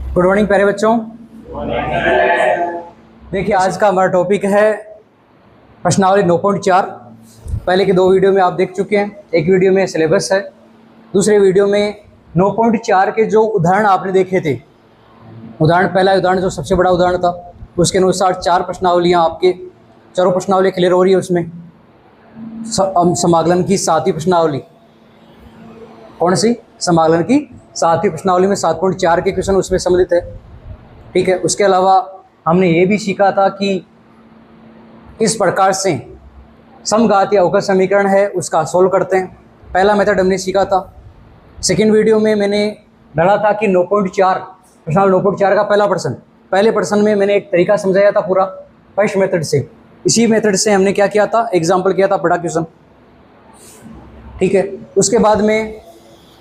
Good morning प्यारे बच्चों। देखिए आज का हमारा टॉपिक है प्रश्नावली 9.4। पहले के दो वीडियो में आप देख चुके हैं। एक वीडियो में सिलेबस है, दूसरे वीडियो में 9.4 के जो उदाहरण आपने देखे थे, पहला उदाहरण जो सबसे बड़ा उदाहरण था, उसके अनुसार चार प्रश्नावलियाँ आपके चारों प्रश्नावली क्लियर हो रही है। उसमें समाकलन की सातवीं प्रश्नावली, कौन सी? समाकलन की सातवीं प्रश्नावली में 7.4 के क्वेश्चन उसमें सम्मिलित है। ठीक है, उसके अलावा हमने ये भी सीखा था कि किस प्रकार से समघात या अवकल समीकरण है उसका सोल्व करते हैं। पहला मेथड हमने सीखा था। सेकेंड वीडियो में मैंने डाला था कि 9.4 प्रश्नावली 9.4 का पहले प्रश्न में मैंने एक तरीका समझाया था पूरा फर्स्ट मेथड से। इसी मेथड से हमने क्या किया था, एग्जाम्पल किया था बड़ा क्वेश्चन। ठीक है, उसके बाद में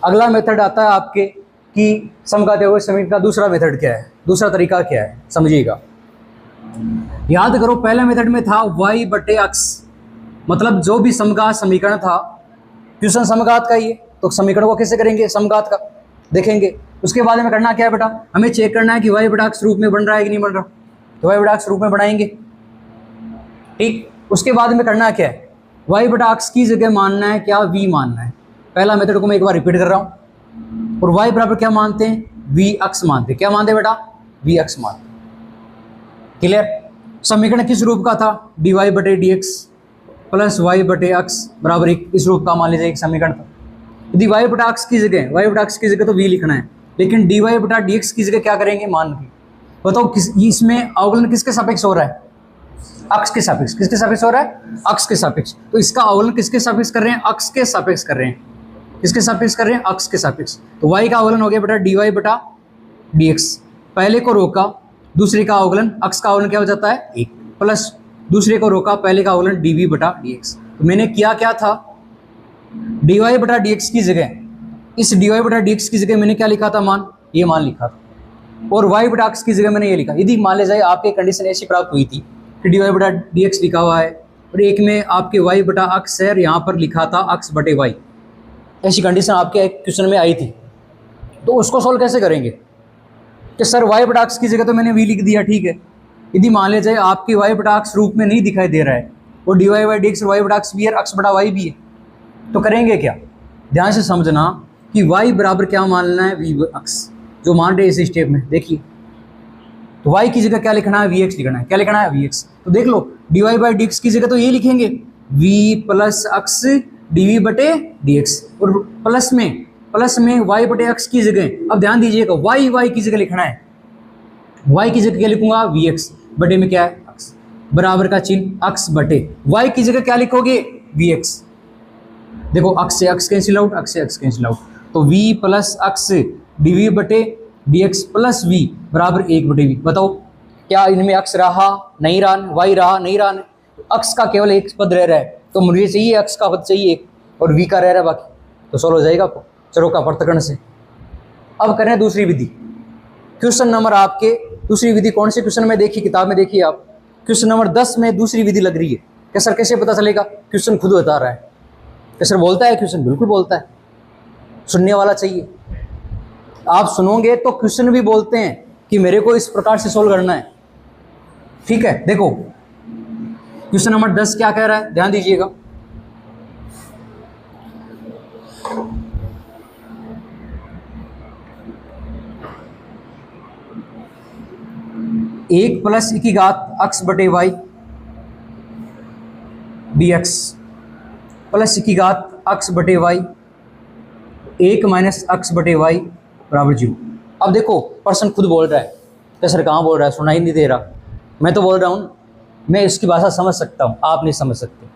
अगला मेथड आता है आपके कि समघात या अवकल समीकरण का दूसरा मेथड क्या है, दूसरा तरीका क्या है, समझिएगा। याद करो, पहले मेथड में था y/x, मतलब जो भी समघात समीकरण था, क्वेश्चन समघात का ही है, तो समीकरण को कैसे करेंगे, समघात का देखेंगे। उसके बाद में करना क्या है बेटा, हमें चेक करना है कि y/x रूप में बन रहा है कि नहीं बन रहा, तो y/x रूप में बनाएंगे। ठीक, उसके बाद में करना क्या है, y/x की जगह मानना है क्या, v मानना है। पहला मेथड को मैं एक बार रिपीट कर रहा हूँ। और y बराबर क्या मानते हैं, vx मानते हैं। क्या मानते हैं बेटा, vx मानते हैं। क्लियर? समीकरण किस रूप का था, dy/dx प्लस y/x बराबर 1, इस रूप का मान लीजिए एक समीकरण था। यदि y/x की जगह तो v लिखना है, लेकिन dy/dx की जगह क्या करेंगे, मान के बताओ इसमें अवकलन किसके सापेक्ष हो रहा है, अक्ष के सापेक्ष। किसके सापेक्ष हो रहा है, अक्ष के सापेक्ष। तो इसका अवकलन किसके सापेक्ष कर रहे हैं, अक्ष के सापेक्ष कर रहे हैं। किसके सापेक्ष कर रहे हैं, अक्ष के सापेक्ष। तो y का अवकलन हो गया बेटा dy/dx। पहले को रोका, दूसरे का अवकलन, अक्ष का अवकलन क्या हो जाता है 1, प्लस दूसरे को रोका, पहले का अवकलन dv/dx। तो मैंने क्या था, dy/dx की जगह, इस dy/dx की जगह मैंने क्या लिखा था, मान, ये मान लिखा था। और y/x की जगह मैंने ये लिखा। यदि मान ले जाए आपके कंडीशन ऐसी प्राप्त हुई थी कि dy/dx लिखा हुआ है और एक में आपके y/x है, यहाँ पर लिखा था x/y, ऐसी कंडीशन आपके एक क्वेश्चन में आई थी, तो उसको सोल्व कैसे करेंगे कि सर y/x की जगह तो मैंने v लिख दिया। ठीक है, यदि मान ले जाए आपकी y/x रूप में नहीं दिखाई दे रहा है और dy/dx और y/x भी है, x/y भी है, तो करेंगे क्या, ध्यान से समझना कि y बराबर क्या मानना है, vx, जो मान रहे इस स्टेप में। देखिए, तो y की जगह क्या लिखना है, vx लिखना है। क्या लिखना है, vx। तो देख लो, dy/dx की जगह तो ये लिखेंगे v + x dv/dx, और प्लस में y/x की जगह, अब ध्यान दीजिएगा, y की जगह लिखना है। y की जगह क्या लिखूंगा, vx, बटे में क्या है, x, बराबर का चिन्ह, x बटे y की जगह क्या लिखोगे, vx। देखो, x से x कैंसिल आउट, x से x कैंसिल आउट, तो v + x dv/dx plus v बराबर 1/v। बताओ क्या इनमें x रहा, नहीं रहा, y रहा, नहीं रहा, x का केवल एक पद रह रहा है, तो मुझे चाहिए x का पद चाहिए एक, और v का रह रहा है बाकी, तो सोल्व हो जाएगा आपको चरों का पृथक्करण से। अब करें दूसरी विधि। क्वेश्चन नंबर आपके दूसरी विधि कौन से क्वेश्चन में देखी, किताब में देखिए आप, क्वेश्चन नंबर 10 में दूसरी विधि लग रही है। क्या सर कैसे पता चलेगा, क्वेश्चन खुद बता रहा है। क्या सर बोलता है क्वेश्चन, बिल्कुल बोलता है, सुनने वाला चाहिए। आप सुनोगे तो क्वेश्चन भी बोलते हैं कि मेरे को इस प्रकार से सोल्व करना है। ठीक है, देखो क्वेश्चन नंबर 10 क्या कह रहा है, ध्यान दीजिएगा। एक प्लस e की घात x/y dx प्लस e की घात x/y 1 माइनस x/y बराबर 0। अब देखो, पर्सन खुद बोल रहा है। क्या सर कहाँ बोल रहा है, सुनाई नहीं दे रहा, मैं तो बोल रहा हूँ, मैं इसकी भाषा समझ सकता हूँ, आप नहीं समझ सकते।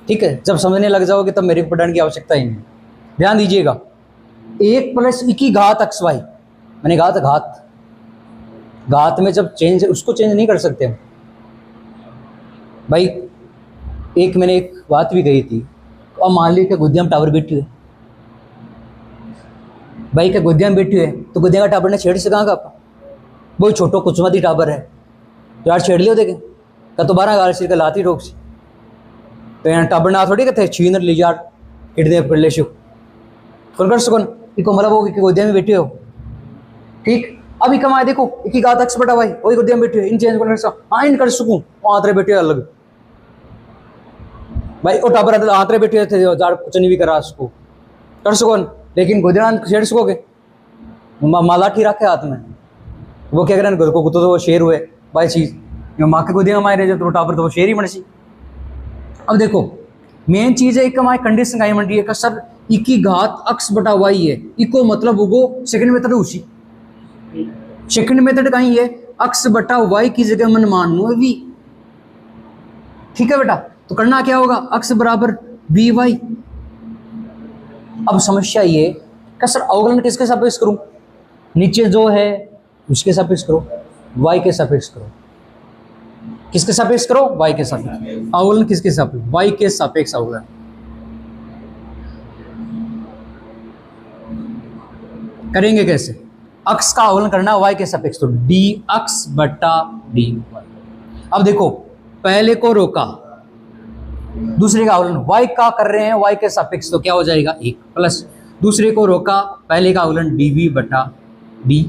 ठीक है, जब समझने लग जाओगे तब मेरे को पढ़ने की आवश्यकता ही नहीं। ध्यान दीजिएगा, 1 प्लस e की घात xy, मैंने कहा था घात में जब चेंज, उसको चेंज नहीं कर सकते हम भाई। मैंने एक बात भी कही थी, अब मान लीजिए कि गुद्दिया में टावर बैठी हुए भाई, क्या गुद्दिया में बैठी हुए, तो गुद्दिया का टावर ने छेड़ से कहाँ का, वो छोटो कुचमती टावर है, तो यार छेड़ लियो देखे का तो 12 गाल से लाती ठोक से, तो यहाँ टाबर ना थोड़ी कहते छीन ली यार किडनैप कर ले शिव कौन कर सुकन इको मतलब वो कि गोदिया में बैठे हो। ठीक, अब इकम आए देखो इकी घात x बटा y वही कर दिया बैठे इन चेंज कर हाँ इन कर सकूं आंतरे बैठे अलग भाई ओ टाबर आंतरे बैठे थे जार कुछ नहीं भी करा उसको कर सको लेकिन गोदियां छेड़ सकोगे माला ठीक रखे हाथ में वो क्या करें घर को तो वो शेर हुए भाई चीज माँ के गोदियां मारे जब तो टाबर तो वो शेर ही बन सी। अब देखो मेन चीज है इकम आए कंडीशन का मंडी है सर इकी घात x बटा y है इको मतलब उगो सेकंड मेथड उसी सेकंड मेथड कहीं है x बटा y की जगह मन मान लो v। ठीक है बेटा तो करना क्या होगा x बराबर वी वाई। अब समस्या ये कि सर अवकलन किसके सापेक्ष करूं नीचे जो है उसके सापेक्ष करो y के सापेक्ष करो किसके सापेक्ष करो y के सापेक्ष अवकलन किसके सापेक्ष y के सापेक्ष अवकलन करेंगे कैसे x का अवकलन करना y के सापेक्ष तो dx बटा dy। अब देखो पहले को रोका दूसरे का अवकलन y का कर रहे हैं y के सापेक्ष तो क्या हो जाएगा 1 प्लस दूसरे को रोका पहले का अवकलन dv बटा dy।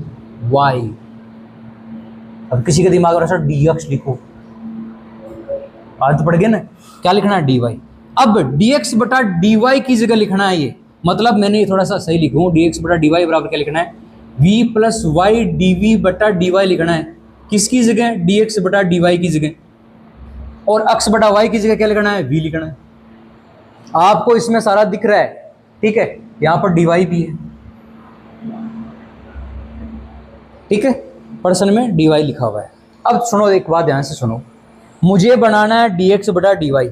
अब किसी के दिमाग में सर dx लिखो आज तो पढ़ गए ना क्या लिखना है dy। अब dx बटा dy की जगह लिखना है ये मतलब मैंने ये थोड़ा सा सही लिखूं dx बटा dy बराबर क्या लिखना है v प्लस वाई dv बटा dy लिखना है किसकी जगह dx बटा dy की जगह और x बटा y की जगह क्या लिखना है v लिखना है। आपको इसमें सारा दिख रहा है ठीक है यहां पर dy भी है ठीक है प्रश्न में dy लिखा हुआ है। अब सुनो एक बात ध्यान से सुनो मुझे बनाना है dx बटा dy।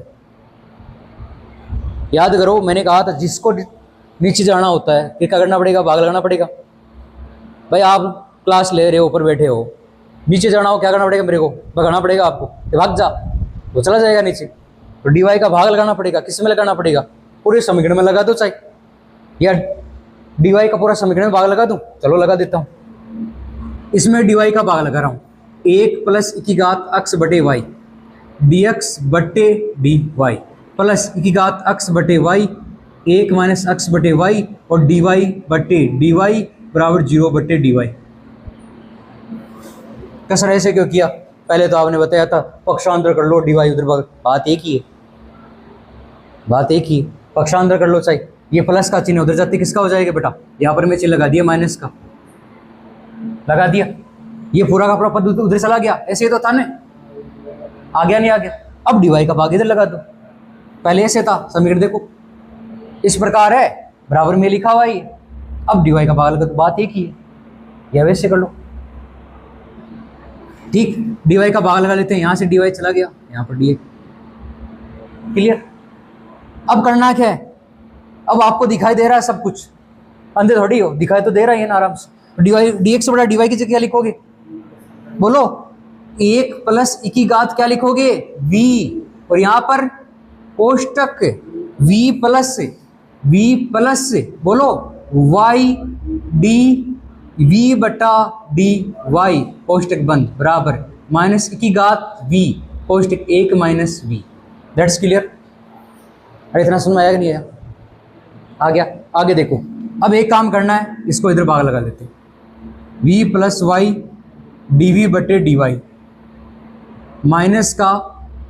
याद करो मैंने कहा था जिसको नीचे जाना होता है फिर क्या करना पड़ेगा भाग लगाना पड़ेगा। भाई आप क्लास ले रहे हो ऊपर बैठे हो नीचे जाना हो क्या करना पड़ेगा मेरे को भगाना पड़ेगा आपको भाग जा वो चला जाएगा नीचे तो dy का भाग लगाना पड़ेगा किस में लगाना पड़ेगा पूरे समीकरण में लगा दो चाहे या dy का पूरा समीकरण में भाग लगा दूं चलो लगा देता हूं इसमें dy का भाग लगा रहा हूं 1 प्लस की घात x बटे y dx बटे dy प्लस की घात x बटे y 1 माइनस x बटे y और dy बटे dy बराबर 0 बटे dy। कसर ऐसे क्यों किया पहले तो आपने बताया था पक्षांतर कर लो dy उधर बात एक ही है पक्षांतर कर लो चाहिए ये प्लस का चिन्ह उधर जाते किसका हो जाएगा बेटा यहाँ पर मैं चिन्ह लगा दिया माइनस का लगा दिया ये पूरा का पूरा पद उधर चला गया ऐसे ही तो था ना आ गया नहीं आ गया। अब dy का भाग इधर लगा दो पहले ऐसे था समीकरण देखो इस प्रकार है बराबर में लिखा हुआ है अब dy का भाग लगा तो बात एक ही है या वैसे कर लो ठीक dy का भाग लगा लेते हैं यहाँ से dy चला गया यहाँ पर dy क्लियर। अब करना क्या है अब आपको दिखाई दे रहा है सब कुछ अंधे थोड़ी हो दिखाई तो दे रहा है ना आराम से dx बटा dy की जगह क्या लिखोगे बोलो 1 प्लस की घात क्या लिखोगे v और यहाँ पर कोष्टक v प्लस बोलो y d v बटा dy कोष्टक बंद बराबर माइनस की घात v कोष्टक 1 minus v। That's clear. अरे इतना समझ में आया कि नहीं आया आ गया। आगे देखो अब एक काम करना है इसको इधर भाग लगा लेते हैं v प्लस वाई dv बटे dy माइनस का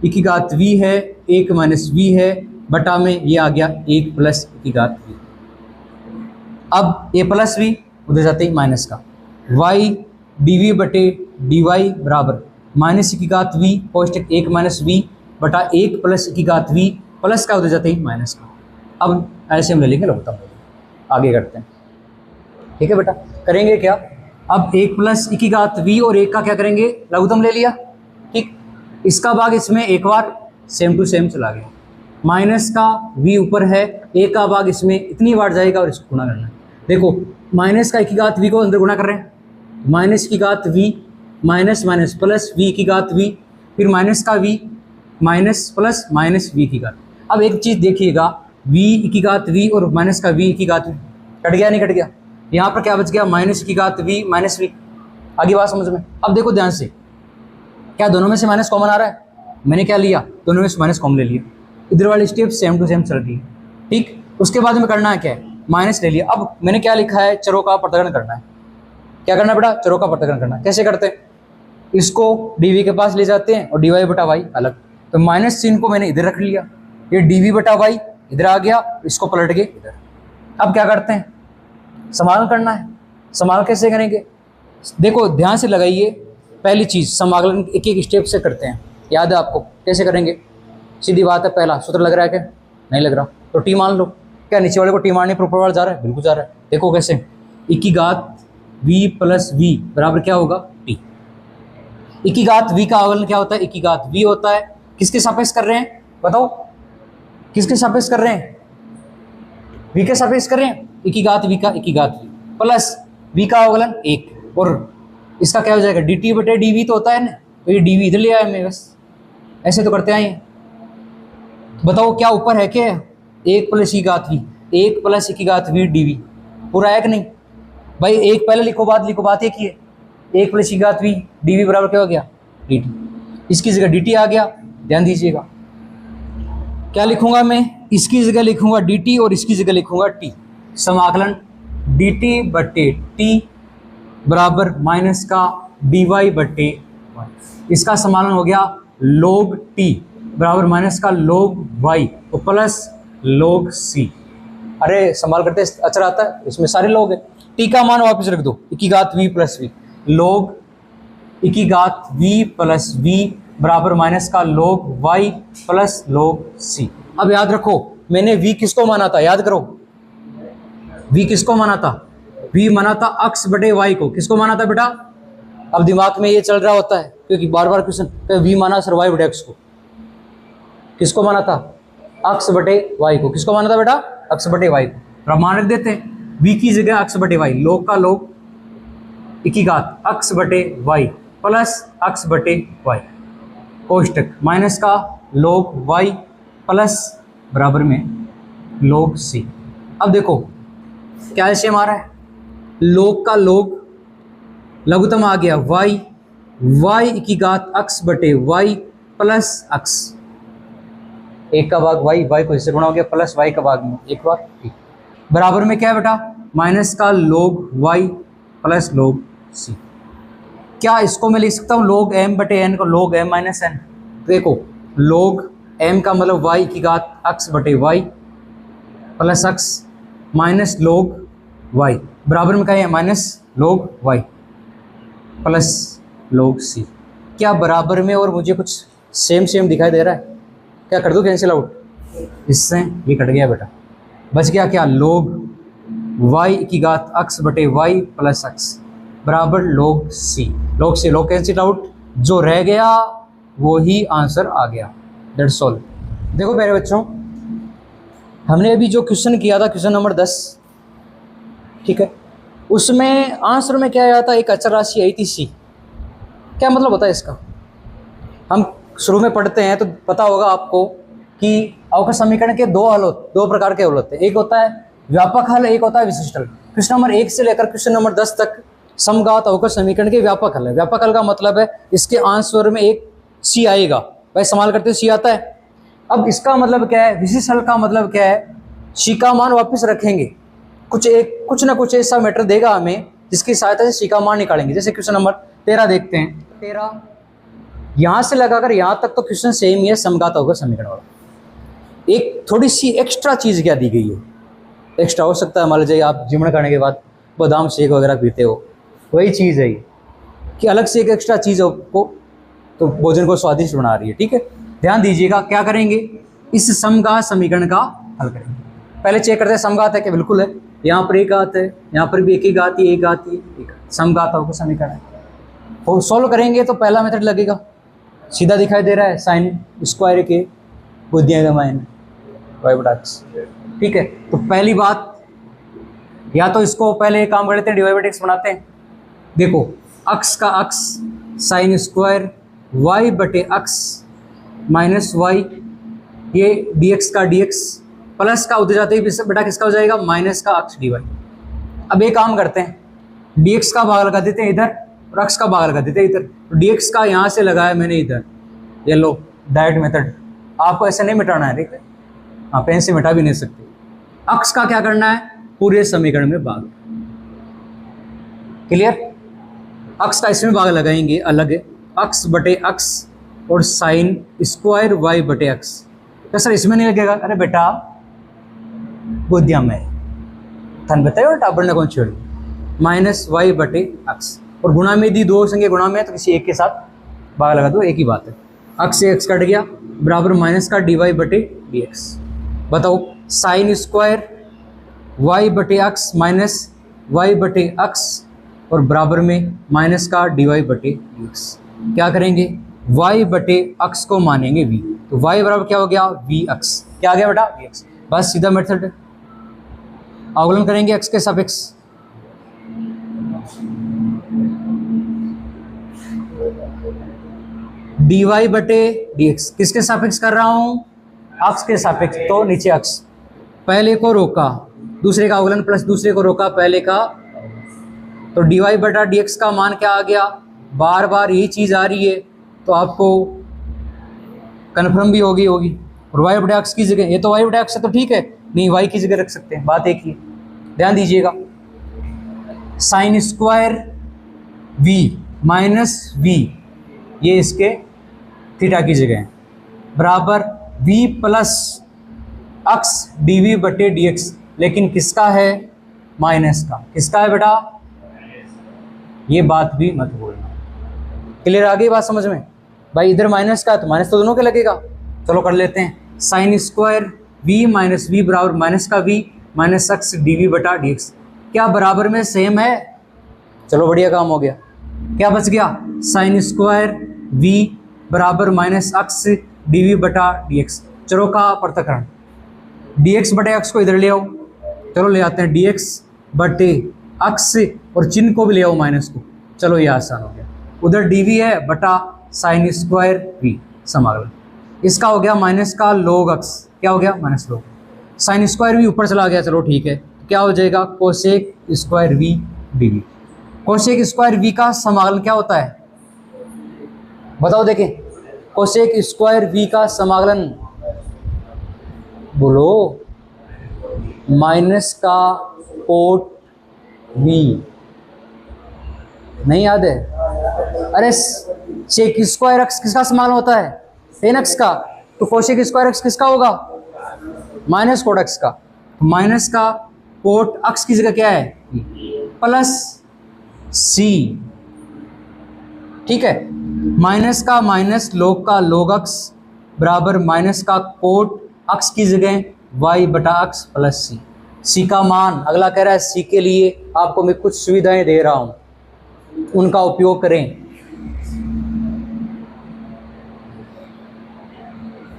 की घात v है 1 माइनस v है बटा में ये आ गया 1 प्लस की घात v। अब a प्लस v उधर जाते ही माइनस का y dv बटे dy बराबर माइनस की घात v कोष्टक 1 माइनस v बटा 1 प्लस की घात v प्लस का उधर जाते ही माइनस का। अब ऐसे हम ले लेंगे लघुत्तम आगे करते हैं ठीक है बेटा। करेंगे क्या अब 1 प्लस की घात v और 1 का क्या करेंगे लघुत्तम ले लिया ठीक इसका भाग इसमें एक बार सेम टू सेम चला गया माइनस का v ऊपर है a का भाग इसमें इतनी बार जाएगा और इसको गुणा करना है। देखो माइनस का की घात v को अंदर गुणा कर रहे हैं माइनस की घात v minus minus plus v की घात v फिर माइनस का v minus plus minus v की घात। अब एक चीज़ देखिएगा v की घात v और माइनस का v की घात v कट गया नहीं कट गया यहाँ पर क्या बच गया माइनस की घात v माइनस v। आगे बात समझ में। अब देखो ध्यान से क्या दोनों में से माइनस कॉमन आ रहा है मैंने क्या लिया दोनों में से माइनस कॉमन ले लिया इधर वाली स्टेप सेम टू सेम चल रही है ठीक। उसके बाद में करना है क्या है माइनस ले लिया। अब मैंने क्या लिखा है चरों का पृथक्करण करना है क्या करना बेटा, चरों का पृथक्करण करना। कैसे करते हैं, इसको dv के पास ले जाते हैं और dy बटा वाई अलग, तो माइनस चिन्ह को मैंने इधर रख लिया, ये dv बटा वाई इधर आ गया, इसको पलट के इधर। अब क्या करते हैं, समाकलन करना है। समाकलन कैसे करेंगे, देखो ध्यान से लगाइए, पहली चीज समाकलन एक एक स्टेप से करते हैं, याद है आपको कैसे करेंगे, सीधी बात है, पहला सूत्र लग रहा है क्या, नहीं लग रहा, तो टी मान लो। क्या नीचे वाले को टी मारने पर ऊपर वाला जा रहा है, बिल्कुल जा रहा है। देखो कैसे, e की घात v प्लस v बराबर क्या होगा t। e की घात v का अवकलन क्या होता है, e की घात v होता है, किसके सापेक्ष कर रहे हैं बताओ, किसके सापेक्ष कर रहे हैं, v के सापेक्ष कर रहे हैं, e की घात v का, e की घात v प्लस v का अवकलन 1, और इसका क्या हो जाएगा dt बटे dv तो होता है ना, तो ये dv इधर ले आया मैं, बस ऐसे तो करते आए। बताओ क्या ऊपर है क्या, 1 प्लस e घात v, 1 प्लस e की घात v dv, पूरा है कि नहीं भाई, एक पहले लिखो बात एक ही है, 1 प्लस e घात v dv बराबर क्या हो गया dt, इसकी जगह dt आ गया, ध्यान दीजिएगा। क्या लिखूंगा मैं, इसकी जगह लिखूंगा dt और इसकी जगह लिखूंगा t, समाकलन dt बटे t बराबर माइनस का dy बटे y, इसका समाकलन हो गया log t बराबर माइनस का log y और प्लस log c। अरे संभाल करते अच्छा आता है, इसमें सारे लोग हैं, टी का मान वापस रख दो, e की घात v plus v, log e की घात v प्लस v बराबर माइनस का log y plus log c। अब याद रखो मैंने v किसको माना था, याद करो v किसको माना था, v माना था x बटे y को, किसको माना था बेटा, अब दिमाग में ये चल रहा होता है क्योंकि बार बार क्वेश्चन, v माना सर y बटे x को, किसको माना था x बटे y को, किसको माना था बेटा x बटे y को, प्रमाण रख देते हैं, v की जगह x बटे y, log का log e की घात x बटे y प्लस x बटे y कोष्टक माइनस का log y प्लस बराबर में log c। अब देखो क्या ऐसे हमारा है, log का log लघुत्तम आ गया y, y e की घात x बटे y प्लस x, एक का भाग y, y को इससे गुणा हो गया प्लस y का भाग में एक बार t, बराबर में क्या है बेटा माइनस का log y plus log c। क्या इसको मैं लिख सकता हूँ log m बटे n को log m माइनस n, देखो log m का मतलब y की घात x बटे y plus x minus log y बराबर में क्या है minus log y plus log c। क्या बराबर में और मुझे कुछ सेम दिखाई दे रहा है, क्या कर दूं कैंसिल आउट, इससे ये कट गया बेटा, बच गया क्या log y की घात x बटे y प्लस x बराबर log c, log cancel out, जो रह गया वो ही आंसर आ गया, दैट्स ऑल। देखो प्यारे बच्चों, हमने अभी जो क्वेश्चन किया था क्वेश्चन नंबर 10, ठीक है, उसमें आंसर में क्या आया था, एक अचर राशि आई थी c, क्या मतलब होता है इसका, हम शुरू में पढ़ते हैं तो पता होगा आपको कि अवकल समीकरण के दो प्रकार के हल होते हैं, एक होता है व्यापक हल, एक होता है विशिष्ट हल। क्वेश्चन नंबर 1 से लेकर क्वेश्चन नंबर 10 तक समघात अवकल समीकरण के व्यापक हल है। व्यापक हल का मतलब है इसके आंसर में एक सी आएगा, भाई सवाल करते सी आता है। अब इसका मतलब क्या है, विशिष्ट हल का मतलब क्या है, सी का मान वापस रखेंगे, कुछ ना कुछ ऐसा मैटर देगा हमें जिसकी सहायता से सी का मान निकालेंगे। जैसे क्वेश्चन नंबर 13 देखते हैं, 13 यहाँ से लगाकर यहाँ तक तो क्वेश्चन सेम ही है, समघात अवकल समीकरण वाला। एक थोड़ी सी एक्स्ट्रा चीज़ क्या दी गई है, एक्स्ट्रा हो सकता है मान लीजिए आप जिमण करने के बाद बादाम शेक वगैरह पीते हो, वही चीज़ है ये कि अलग से एक एक्स्ट्रा चीज़ आपको तो भोजन को स्वादिष्ट बना रही है। ठीक है, ध्यान दीजिएगा, क्या करेंगे, इस समघात समीकरण का हल करेंगे। पहले चेक करते हैं समघात है कि बिल्कुल है, यहाँ पर एक घात है, यहाँ पर भी एक ही घात ही, एक घात ही, समघात अवकल समीकरण है। और सोल्व करेंगे तो पहला मेथड लगेगा, सीधा दिखाई दे रहा है, साइन स्क्वायर के बुद्धियाँ गमाइन वाई बटा एक्स। ठीक है, तो पहली बात, या तो इसको पहले एक काम कर लेते हैं, डी वाई बटा एक्स बनाते हैं। देखो अक्स का अक्स साइन स्क्वायर वाई बटे अक्स माइनस वाई, ये डी एक्स का डी एक्स प्लस का उधर जाते ही बेटा किसका हो जाएगा, माइनस का अक्स डी वाई। अब एक काम करते हैं, डी एक्स का भाग लगा देते हैं इधर और अक्स का भाग लगा देते हैं इधर। तो डी एक्स का यहाँ से लगाया मैंने इधर, ये लो डायरेक्ट मेथड, आपको ऐसे नहीं मिटाना है, ठीक है, हाँ पेन से मिटा भी नहीं सकते। अक्स का क्या करना है, पूरे समीकरण में भाग, क्लियर। अक्स का इसमें भाग लगाएंगे अलग, अक्स बटे अक्स और साइन स्क्वायर वाई बटे अक्स। तो सर इसमें नहीं लगेगा, अरे बेटा गोदिया में थन बताओ टाबर ने कौन छोड़, माइनस वाई बटे अक्स और गुणा में दी दो संख्या गुणा में तो किसी एक के साथ भाग लगा दो, एक ही बात है। अक्स से एक्स कट गया बराबर माइनस का डी वाई बटे डी एक्स। बताओ साइन स्क्वायर वाई बटे अक्स माइनस वाई बटे अक्स और बराबर में माइनस का डी वाई बटे डी एक्स। क्या करेंगे, वाई बटे अक्स को मानेंगे वी, तो वाई बराबर क्या हो गया वी अक्स, क्या आ गया बेटा वी एक्स। बस सीधा मेथड है, अवकलन करेंगे एक्स के सापेक्ष, डी वाई बटे डी एक्स किसके सापेक्ष कर रहा हूं, अक्स के सापेक्ष, तो नीचे अक्स, पहले को रोका दूसरे का अवकलन प्लस दूसरे को रोका पहले का, तो डी वाई बटा डी एक्स का मान क्या आ गया, बार बार यही चीज आ रही है तो आपको कन्फर्म भी होगी और वाई बटे एक्स की जगह, ये तो वाई बटे एक्स है तो ठीक है, नहीं वाई की जगह रख सकते हैं, बात एक ही, ध्यान दीजिएगा। Sine square v minus v, ये इसके थीटा की जगह है, बराबर v plus x d v बटे डी एक्स, लेकिन किसका है, माइनस का, किसका है बेटा, ये बात भी मत भूलना। क्लियर आ गई बात समझ में भाई, इधर माइनस का तो माइनस तो दोनों के लगेगा, चलो कर लेते हैं। Sine square v minus v बराबर माइनस का v minus x d v बटा डी एक्स, क्या बराबर में सेम है, चलो बढ़िया काम हो गया। क्या बच गया, साइन स्क्वायर v बराबर माइनस अक्स डी वी बटा डी एक्स, चलो का पृथक्करण, डी एक्स बटे एक्स को इधर ले आओ, चलो ले आते हैं डी एक्स बटे अक्स और चिन्ह को भी ले आओ माइनस को, चलो ये आसान हो गया। उधर डी वी है बटा साइन स्क्वायर वी समाकलन, इसका हो गया माइनस का लोग अक्स, क्या हो गया माइनस लोग, साइन स्क्वायर वी ऊपर चला गया, चलो ठीक है, क्या हो जाएगा cosec square v d v. Cosec square v का समाकलन क्या होता है बताओ, देखें कोसेक स्क्वायर वी का समाकलन, बोलो, माइनस का कोट वी, नहीं याद है, अरे सेक स्क्वायर एक्स किसका समाकलन होता है, टेन एक्स का, तो कोसेक स्क्वायर एक्स किसका होगा, माइनस कोट एक्स का, माइनस का कोट एक्स की जगह क्या है प्लस सी, ठीक है, माइनस का माइनस लोग का लोग अक्स बराबर माइनस का कोट अक्स की जगह वाई बटा अक्स प्लस सी। सी का मान अगला कह रहा है, सी के लिए आपको मैं कुछ सुविधाएं दे रहा हूं, उनका उपयोग करें।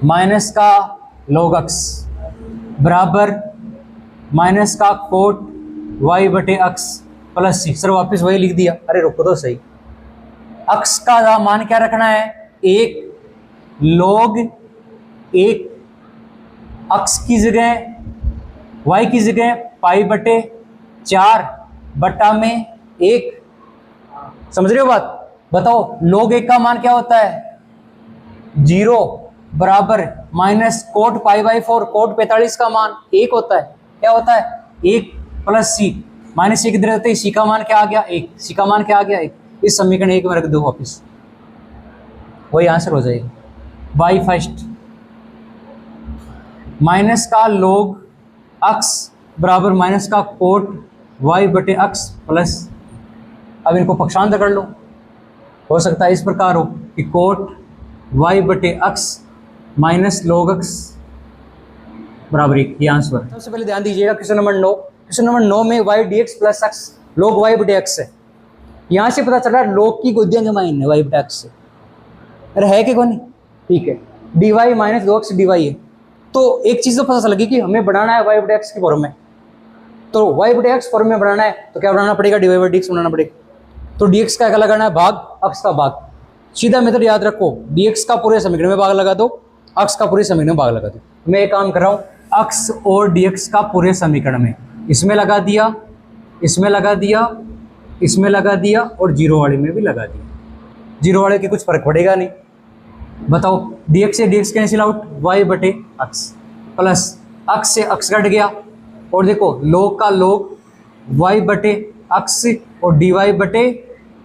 माइनस का लोग अक्स बराबर माइनस का कोट वाई बटे अक्स प्लस सी, सर वापस वही लिख दिया, अरे रुको तो सही, अक्स का मान क्या रखना है, एक लॉग एक अक्स की जगह वाई की जगह पाई बटे 4 बटा में 1, समझ रहे हो बात, बताओ लॉग 1 का मान क्या होता है 0 बराबर minus cot pi by 4, cot 45 का मान 1 होता है, क्या होता है 1 प्लस सी, माइनस 1 इधर होते ही सी का मान क्या आ गया 1, सी का मान क्या आ गया 1, इस समीकरण 1 में रख दो वापिस, वही आंसर हो जाएगा। वाई फर्स्ट माइनस का लोग अक्स बराबर माइनस का कोट वाई बटे अक्स प्लस, अब इनको पक्षांतर कर लो, हो सकता है इस प्रकार हो कि कोट वाई बटे अक्स माइनस लोग अक्स बराबर 1, ये आंसर। सबसे पहले ध्यान दीजिएगा क्वेश्चन नंबर 9, क्वेश्चन नंबर 9 में y d x plus x log y बटे एक्स है, यहाँ से पता चल रहा है लोग की गोदियां के माइन है वाई बटे एक्स से, अरे है कि कौन, ठीक है, d y minus 2x d y है, तो एक चीज़ तो पता चल गई कि हमें बढ़ाना है वाई बटे एक्स की फॉर्म में, तो वाई बटे एक्स फॉर्म में बढ़ाना है तो क्या बनाना पड़ेगा, डी वाई बटे एक्स बनाना पड़ेगा, तो डी एक्स का क्या लगाना है भाग, अक्स का भाग, सीधा मेथड याद रखो, डी एक्स का पूरे समीकरण में भाग लगा दो, अक्स का पूरे समीकरण में भाग लगा दो। मैं एक काम कर रहा हूँ, अक्स और डी एक्स का पूरे समीकरण में इसमें लगा दिया, इसमें लगा दिया, इसमें लगा दिया और जीरो वाले में भी लगा दिया, जीरो वाले की कुछ फर्क पड़ेगा नहीं, बताओ डी एक्स से D X cancel out, Y बटे अक्स प्लस अक्स से अक्स कट गया, और देखो लोग का लोग वाई बटे अक्स और डी वाई बटे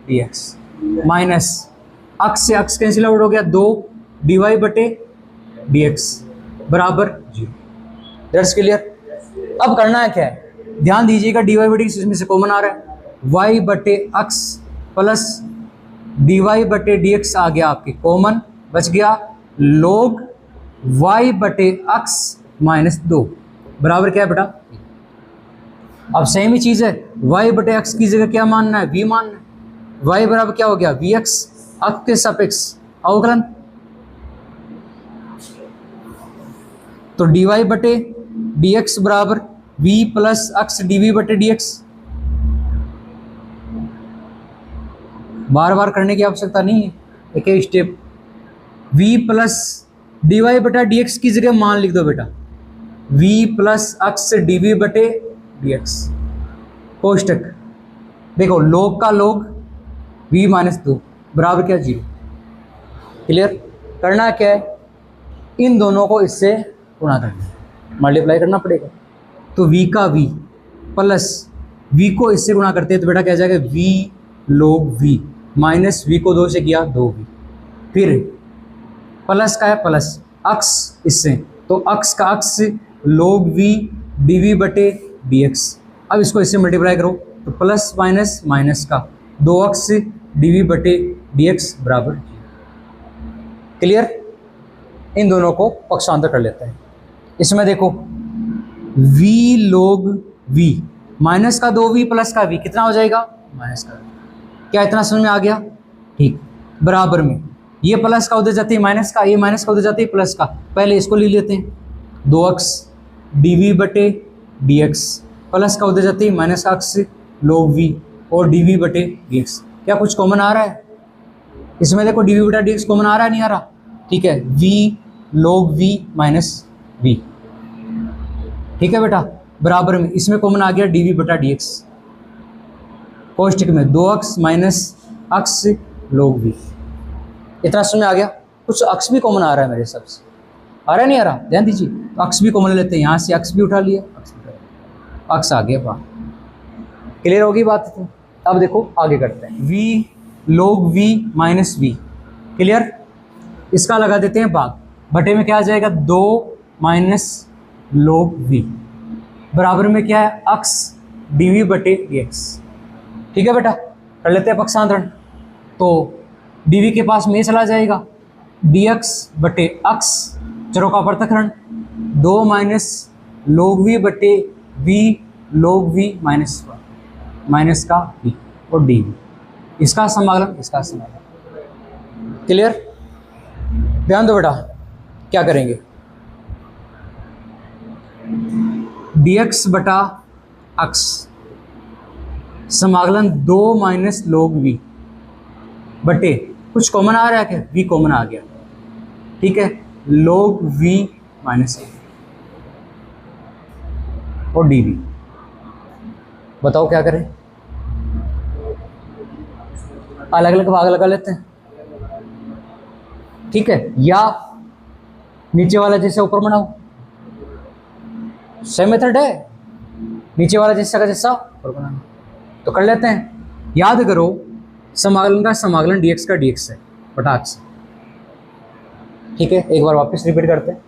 dx माइनस अक्स से अक्स कैंसिल आउट हो गया 2 dy बटे dx बराबर 0। That's clear. अब करना है क्या है, ध्यान दीजिएगा dy बटे dx इसमें से कॉमन आ रहा है, y बटे अक्स प्लस dy बटे dx आ गया आपके कॉमन, बच गया log y बटे अक्स माइनस 2 बराबर क्या है बेटा। अब सेम ही चीज है, y बटे अक्स की जगह क्या मानना है, v मानना है, y बराबर क्या हो गया vx अक्स के सापेक्ष अवकलन, तो dy बटे dx बराबर v प्लस अक्स dv बटे dx। बार बार करने की आवश्यकता नहीं है, एक ही स्टेप, v प्लस dy बटा dx की जगह मान लिख दो बेटा v प्लस अक्स dv बटे dx कोष्टक, देखो log का log v माइनस 2 बराबर क्या 0। क्लियर। करना क्या है, इन दोनों को इससे गुणा करना है, मल्टीप्लाई करना पड़ेगा, तो v का v प्लस v को इससे गुणा करते हैं तो बेटा क्या जाएगा v log v minus v को 2 से किया 2v, फिर प्लस का है प्लस अक्स इससे, तो अक्स का अक्स log v dv बटे dx। अब इसको इससे मल्टीप्लाई करो तो प्लस माइनस माइनस का 2x dv बटे dx बराबर 0। क्लियर। इन दोनों को पक्षांतर कर लेते हैं। इसमें देखो v log v माइनस का 2v प्लस का v कितना हो जाएगा माइनस का, क्या इतना समझ में आ गया, ठीक। बराबर में ये प्लस का उधर जाते हैं माइनस का, ये माइनस का उधर जाते हैं प्लस का, पहले इसको ले लेते हैं 2x dv बटे dx प्लस का उधर जाते हैं माइनस का अक्स log v और dv बटे dx। क्या कुछ कॉमन आ रहा है इसमें, देखो dv बटा dx कॉमन आ रहा है नहीं आ रहा, ठीक है, v log v minus v, ठीक है बेटा, बराबर में इसमें कॉमन आ गया dv बटा dx, कोष्टक में 2x माइनस अक्स log v। इतना समझ में आ गया। कुछ अक्स भी कॉमन आ रहा है मेरे हिसाब से, आ रहा है नहीं आ रहा, ध्यान दीजिए, तो अक्स भी कॉमन लेते हैं, यहाँ से अक्स भी उठा लिया, अक्स आ गया बाहर। क्लियर होगी बात। तो अब देखो आगे करते हैं, v log v minus v। Clear. इसका लगा देते हैं भाग, बटे में क्या आ जाएगा 2 माइनस log v बराबर में क्या है अक्स dv बटे dx। ठीक है बेटा, कर लेते हैं पक्षांतरण, तो dv के पास में चला जाएगा, dx बटे अक्स चरों का पृथक्करण 2 माइनस log v बटे v log v minus 1 minus का v और dv, इसका समाकलन इसका समाकलन। क्लियर। ध्यान दो बेटा, क्या करेंगे, dx बटा अक्स समाकलन 2 माइनस log v बटे कुछ कॉमन आ रहा है क्या, v कॉमन आ गया, ठीक है, log v माइनस और dv। बताओ क्या करें, अलग अलग भाग लगा लेते हैं, ठीक है, या नीचे वाला जैसे ऊपर बनाओ, सेम मेथड है, नीचे वाला जैसा का जैसा ऊपर बनाना, तो कर लेते हैं। याद करो समाकलन का समाकलन dx का dx है बटा अक्स, ठीक है। एक बार वापस रिपीट करते हैं,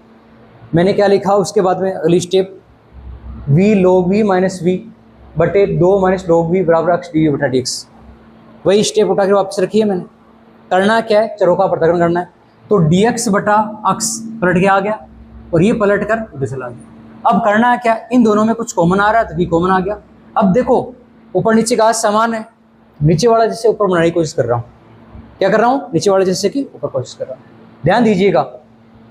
मैंने क्या लिखा उसके बाद में अगली step, v log v minus v बटे 2 माइनस log v बराबर अक्स dv बटा dx, वही स्टेप उठा के वापस रखी है मैंने। करना क्या है, चरों का पृथक्करण करना है, तो dx बटा अक्स पलट के आ गया और ये पलट कर उधर चला गया। अब करना है क्या, इन दोनों में कुछ कॉमन आ रहा है तो v कॉमन आ गया। अब देखो ऊपर नीचे का समान है, नीचे वाला जैसे ऊपर बनाने की कोशिश कर रहा हूँ, क्या कर रहा हूँ, नीचे वाले जैसे कि ऊपर कोशिश कर रहा हूँ। ध्यान दीजिएगा,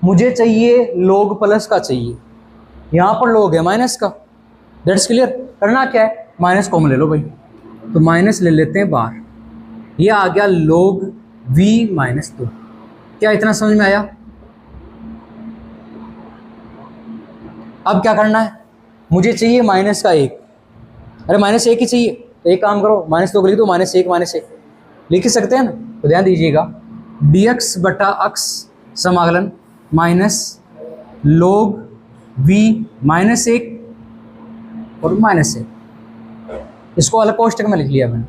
मुझे चाहिए log प्लस का चाहिए, यहाँ पर log है माइनस का, दैट्स क्लियर। करना क्या है, माइनस कॉमन ले लो भाई, तो माइनस ले लेते हैं बाहर, ये आ गया log v माइनस 2। क्या इतना समझ में आया। अब क्या करना है, मुझे चाहिए माइनस का 1, अरे माइनस 1 ही चाहिए, तो एक काम करो माइनस 2 को लिख दो, माइनस 1 लिख ही सकते हैं ना। तो ध्यान दीजिएगा, dx बटा अक्स समाकलन माइनस log v माइनस 1 और माइनस 1, इसको अलग कोष्टक में लिख लिया मैंने,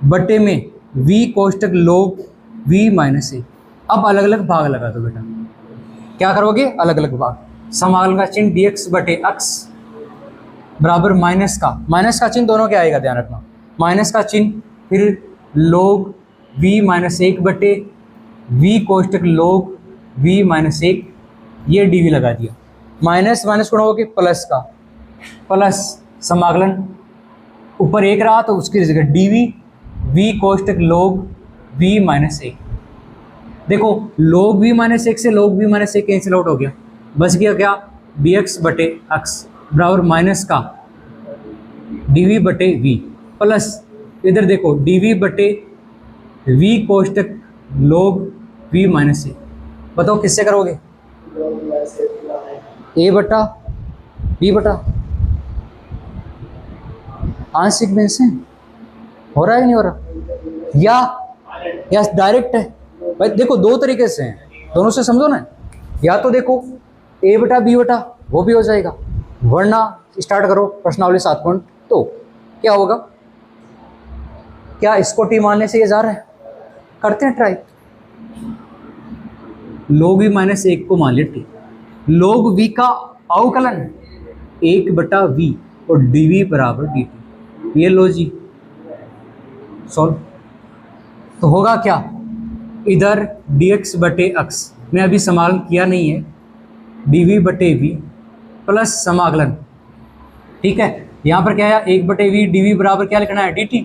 बटे में v कोष्टक log v माइनस ए। अब अलग अलग भाग लगा दो बेटा। क्या करोगे? अलग अलग भाग। समाकलन का चिन्ह dx बटे x बराबर माइनस का चिन्ह दोनों क्या आएगा, ध्यान रखना। माइनस का चिन्ह, फिर log v माइनस 1 बटे v कोष्टक log v माइनस 1, ये dv लगा दिया। माइनस माइनस गुणा होके प्लस का, प्लस समाकलन ऊपर 1 रहा तो उसकी जगह dv v कोष्टक log v minus 1। देखो log v माइनस 1 से log v minus 1 cancel out हो गया, बच गया क्या? bx बटे x बराबर माइनस का dv बटे v, प्लस इधर देखो dv बटे v कोष्टक log v माइनस 1। बताओ किससे करोगे? a बटा b बटा आंशिक में से हो रहा है कि नहीं हो रहा, या डायरेक्ट है? भाई देखो दो तरीके से हैं, दोनों से समझो ना। या तो देखो a बटा b बटा वो भी हो जाएगा, वरना स्टार्ट करो प्रश्नावली 7.2। क्या होगा? क्या इसको t मानने से ये जा रहा है? करते हैं ट्राई। log v माइनस 1 को मान लिया t, log v का अवकलन 1 बटा v और dv बराबर dt। ये लो जी सॉल्व। तो होगा क्या? इधर dx बटे x में अभी समाकलन किया नहीं है, dv बटे v प्लस समाकलन, ठीक है। यहाँ पर क्या है? 1 बटे v dv बराबर क्या लिखना है? dt।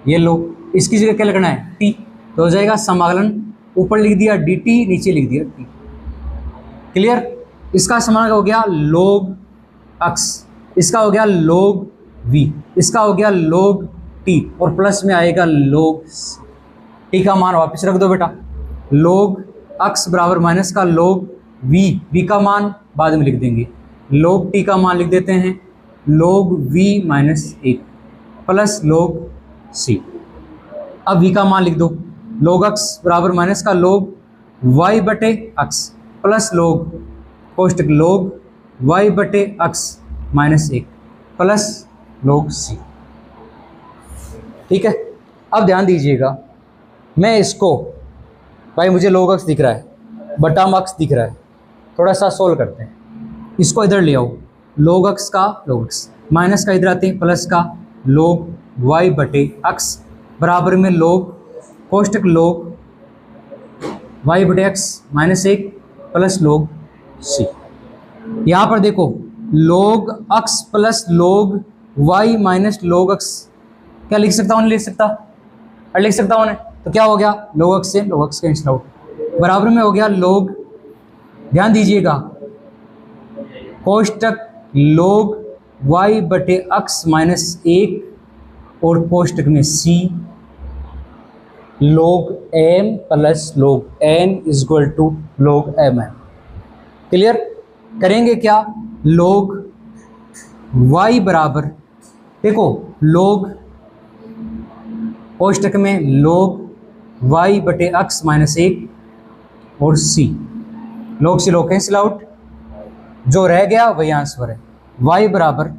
ये लो, इसकी जगह क्या लिखना है? t। तो हो जाएगा समाकलन ऊपर लिख दिया dt, नीचे लिख दिया t। क्लियर? इसका समाकलन हो गया log x, इसका हो गया log v, इसका हो गया log t और प्लस में आएगा log t का मान वापस रख दो बेटा। log x बराबर माइनस का log v का मान बाद में लिख देंगे, log t का मान लिख देते हैं log v minus 1 plus log c। अब v का मान लिख दो, log x बराबर माइनस का log y बटे x plus log कोष्टक log y बटे x minus 1 plus log c। ठीक है। अब ध्यान दीजिएगा, मैं इसको, भाई मुझे log x दिख रहा है, बटा x दिख रहा है, थोड़ा सा सोल्व करते हैं। इसको इधर ले आओ, log x का log x, माइनस का इधर आते हैं, प्लस का log y बटे x बराबर में log कोष्टक log y बटे x minus 1 plus log c। यहाँ पर देखो log x plus log y minus log x, क्या लिख सकता हूँ? नहीं लिख सकता? और लिख सकता हूँ। तो क्या हो गया? log x से log x कैंसिल आउट, बराबर में हो गया log, ध्यान दीजिएगा, कोष्टक log y बटे x माइनस 1 और कोष्टक में c log m plus log n is equal to log mm। Clear? करेंगे क्या? log y बराबर, देखो log कोष्टक में log y बटे x माइनस 1 और c, log से log कैंसिल आउट, जो रह गया वही आंसर है। y बराबर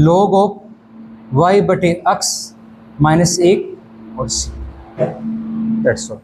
log ऑफ y बटे x माइनस 1 और c। That's all.